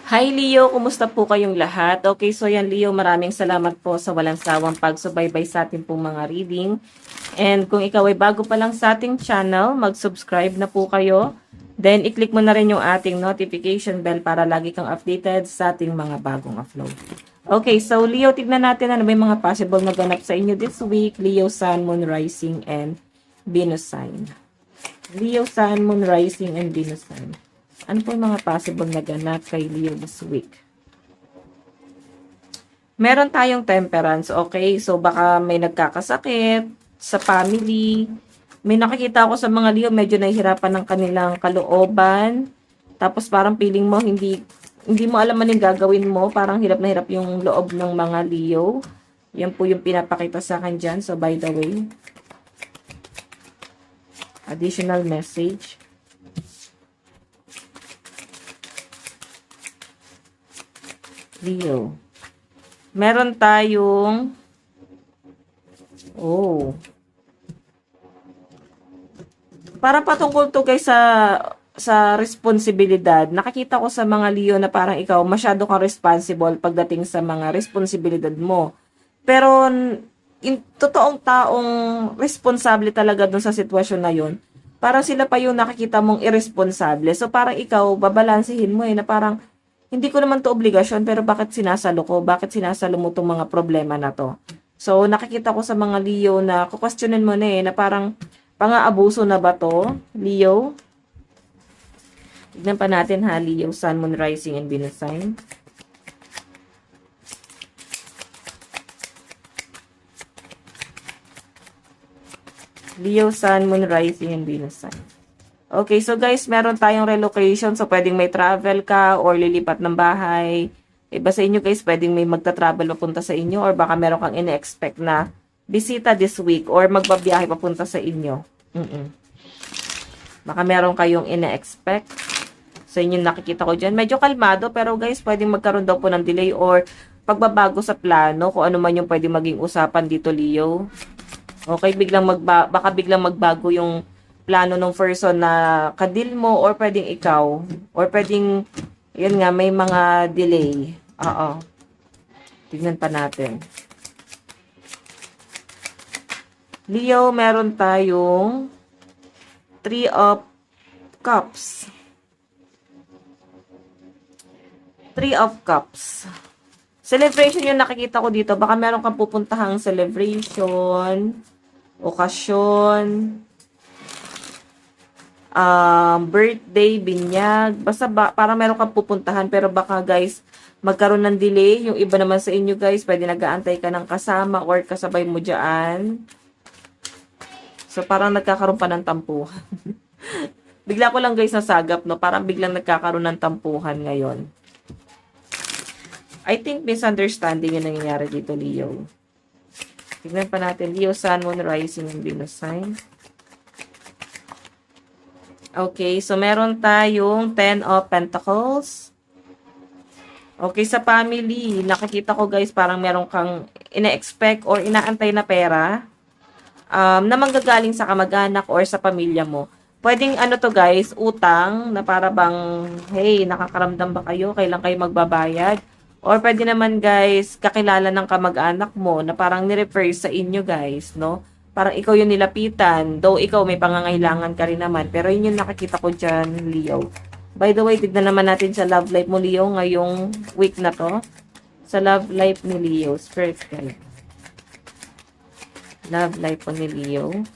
Hi Leo, kumusta po kayong lahat? Okay, so yan Leo, maraming salamat po sa walang sawang pagsubaybay sa ating pong mga reading. And kung ikaw ay bago pa lang sa ating channel, mag-subscribe na po kayo. Then, i-click mo na rin yung ating notification bell para lagi kang updated sa ating mga bagong upload. Okay, so Leo, tignan natin ano ba yung mga possible na ganap sa inyo this week. Leo, Sun, Moon, Rising, and Venus sign. Leo, Sun, Moon, Rising, and Venus sign. Ano po yung mga possible na ganap kay Leo this week? Meron tayong temperance, okay? So, baka may nagkakasakit sa family. May nakikita ako sa mga Leo, medyo nahihirapan ng kanilang kalooban. Tapos parang feeling mo, hindi mo alam anong gagawin mo. Parang hirap na hirap yung loob ng mga Leo. Yan po yung pinapakita sa akin dyan. So, by the way, additional message. Leo. Meron tayong para patungkol to guys sa responsibilidad. Nakikita ko sa mga Leo na parang ikaw masyado kang responsible pagdating sa mga responsibilidad mo. Pero totoong taong responsable talaga dun sa sitwasyon na yun. Parang sila pa yung nakikita mong irresponsible. So parang ikaw babalansehin mo na parang hindi ko naman to obligasyon, pero bakit sinasalo ko? Bakit sinasalo mo tong mga problema na to? So, nakikita ko sa mga Leo na kukwestiyonin mo na parang pang-aabuso na ba to, Leo? Tignan pa natin ha, Leo, Sun, Moon, Rising, and Venus sign. Leo, Sun, Moon, Rising, and Venus sign. Okay, so guys, meron tayong relocation. So, pwedeng may travel ka or lilipat ng bahay. Iba sa inyo guys, pwedeng may magta-travel papunta sa inyo or baka meron kang ine-expect na bisita this week or magbabiyahe papunta sa inyo. Baka meron kayong ine-expect. Sa inyo nakikita ko dyan. Medyo kalmado pero guys, pwedeng magkaroon daw po ng delay or pagbabago sa plano kung ano man yung pwedeng maging usapan dito, Leo. Okay, baka biglang magbago yung plano ng person na kadil mo or pwedeng ikaw or pwedeng yun nga may mga delay. Tignan pa natin. Leo, meron tayong 3 of Cups. 3 of Cups. Celebration yung nakikita ko dito. Baka meron kang pupuntahang celebration, okasyon, birthday, binyag, basta parang meron kang pupuntahan pero baka guys, magkaroon ng delay. Yung iba naman sa inyo guys, pwede nag-aantay ka ng kasama or kasabay mo dyan. So parang nagkakaroon pa ng tampuhan. Bigla ko lang guys nasagap, no? Parang biglang nagkakaroon ng tampuhan ngayon. I think misunderstanding yung nangyayari dito, Leo. Tignan pa natin, Leo, Sun, Moon, Rising, and Venus sign. Okay, so meron tayong 10 of Pentacles. Okay, sa family, nakikita ko guys, parang meron kang ina-expect or inaantay na pera na manggagaling sa kamag-anak or sa pamilya mo. Pwedeng ano to guys, utang na para bang, hey, nakakaramdam ba kayo? Kailan kayo magbabayad? Or pwede naman guys, kakilala ng kamag-anak mo na parang nirefer sa inyo guys, no? Parang ikaw yung nilapitan. Though ikaw may pangangailangan ka rin naman. Pero yun yung nakikita ko dyan, Leo. By the way, tignan naman natin sa love life mo, Leo, ngayong week na to. Sa love life ni Leo, spirit guide. Love life po ni Leo.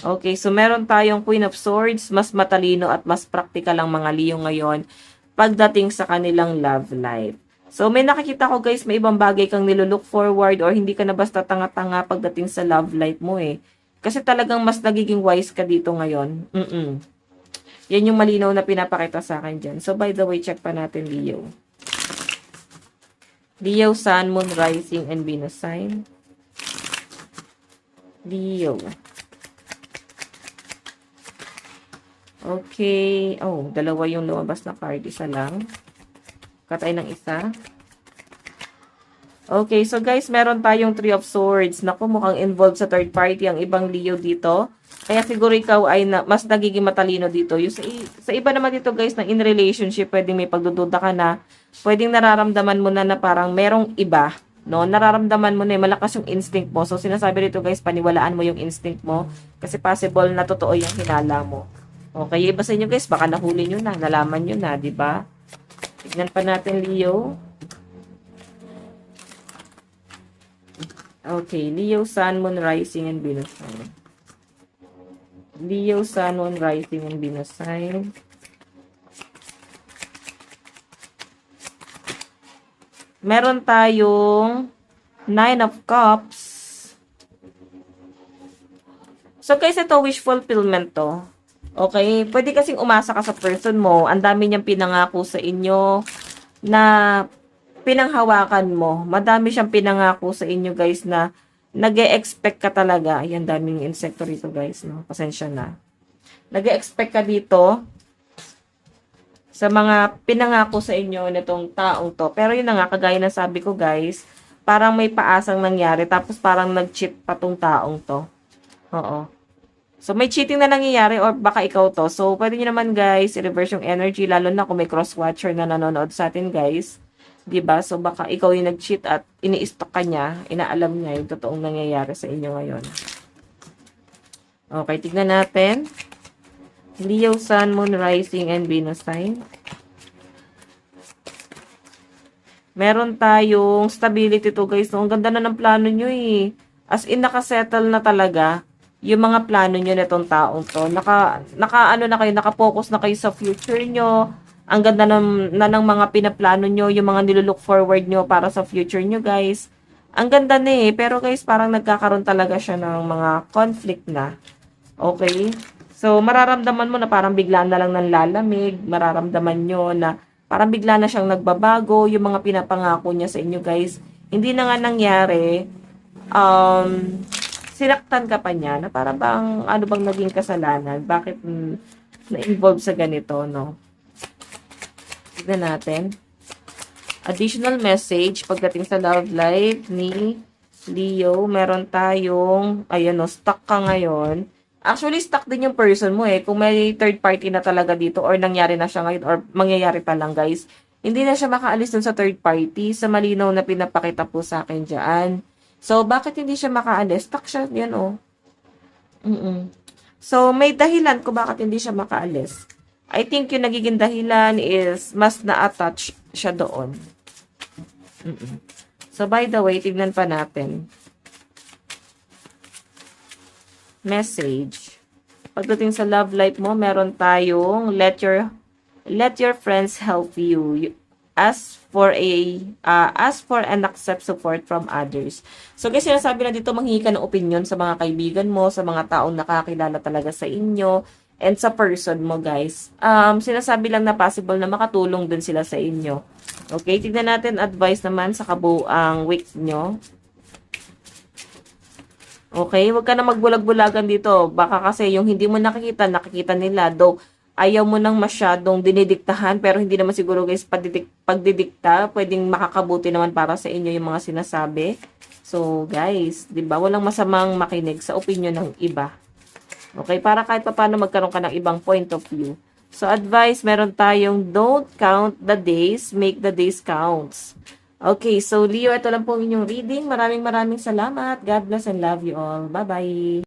Okay, so meron tayong Queen of Swords. Mas matalino at mas practical ang mga Leo ngayon pagdating sa kanilang love life. So, may nakikita ko guys, may ibang bagay kang nilook forward or hindi ka na basta tanga-tanga pagdating sa love life mo Kasi talagang mas nagiging wise ka dito ngayon. Yan yung malinaw na pinapakita sa akin dyan. So, by the way, check pa natin, Leo. Leo, Sun, Moon, Rising, and Venus sign. Leo. Okay. Oh, dalawa yung lumabas na card. Isa lang. Katay ng isa. Okay, so guys, meron tayong 3 of Swords. Naku, mukhang involved sa third party ang ibang Leo dito. Kaya siguro ikaw ay mas nagiging matalino dito. Yung sa iba naman dito guys, na in relationship, pwedeng may pagdududa ka na, pwedeng nararamdaman mo na parang merong iba, no? Nararamdaman mo na malakas yung instinct mo. So sinasabi dito guys, paniwalaan mo yung instinct mo kasi possible na totoo yung hinala mo. Okay, iba sa inyo guys, baka nahuli nyo na, nalaman nyo na, di ba? Tignan pa natin, Leo. Okay, Leo, Sun, Moon, Rising, and Venus sign. Leo, Sun, Moon, Rising, and Venus sign. Meron tayong Nine of Cups. So, guys, ito wish fulfillment to. Okay? Pwede kasing umasa ka sa person mo. Ang dami niyang pinangako sa inyo na pinanghawakan mo. Madami siyang pinangako sa inyo, guys, na nag-e-expect ka talaga. Ayan, daming insekto rito, guys. No? Pasensya na. Nag-e-expect ka dito sa mga pinangako sa inyo nitong taong to. Pero yun na nga, kagaya ng sabi ko, guys, parang may paasang nangyari. Tapos parang nag-cheat pa tong taong to. Oo. So, may cheating na nangyayari or baka ikaw to. So, pwede nyo naman, guys, i-reverse yung energy. Lalo na kung may cross-watcher na nanonood sa atin, guys. Diba? So, baka ikaw yung nag-cheat at ini-stalk ka niya, inaalam niya yung totoong nangyayari sa inyo ngayon. Okay, tignan natin. Leo, Sun, Moon, Rising, and Venus sign. Meron tayong stability to guys. So, ang ganda na ng plano nyo eh. As in, nakasettle na talaga yung mga plano nyo nitong taong to. Naka-focus na kayo sa future nyo. Ang ganda ng mga pinaplano nyo, yung mga nilulook forward nyo para sa future nyo, guys. Ang ganda na eh. Pero guys, parang nagkakaroon talaga siya ng mga conflict na. Okay? So, mararamdaman mo na parang bigla na lang ng lalamig. Mararamdaman nyo na parang bigla na siyang nagbabago. Yung mga pinapangako niya sa inyo, guys. Hindi na nga nangyari. Sinaktan ka pa niya na parang bang, ano bang naging kasalanan? Bakit na-involve sa ganito, no? Tignan natin. Additional message pagdating sa love life ni Leo. Meron tayong, ayan no, stuck ka ngayon. Actually, stuck din yung person mo eh. Kung may third party na talaga dito or nangyari na siya ngayon or mangyayari pa lang guys, hindi na siya makaalis dun sa third party sa malinaw na pinapakita po sa akin dyan. So, bakit hindi siya makaalis? Stuck siya, yan oh. So, may dahilan kung bakit hindi siya makaalis. I think yung nagiging dahilan is mas na-attach siya doon. So, by the way, tignan pa natin. Message. Pagdating sa love life mo, meron tayong let your friends help you. Ask for and accept support from others. So, guys, sinasabi na dito, manghingi ka ng opinion sa mga kaibigan mo, sa mga taong nakakilala talaga sa inyo, and sa person mo, guys. Sinasabi lang na possible na makatulong din sila sa inyo. Okay, tignan natin advice naman sa kabuuang week nyo. Okay, huwag ka na magbulag-bulagan dito. Baka kasi yung hindi mo nakikita nila. Though, ayaw mo nang masyadong dinidiktahan, pero hindi naman siguro guys, pagdidikta, pwedeng makakabuti naman para sa inyo yung mga sinasabi. So, guys, di ba walang masamang makinig sa opinion ng iba. Okay, para kahit paano magkaroon ka ng ibang point of view. So, advice, meron tayong don't count the days, make the days counts. Okay, so Leo, ito lang po inyong reading. Maraming salamat. God bless and love you all. Bye-bye.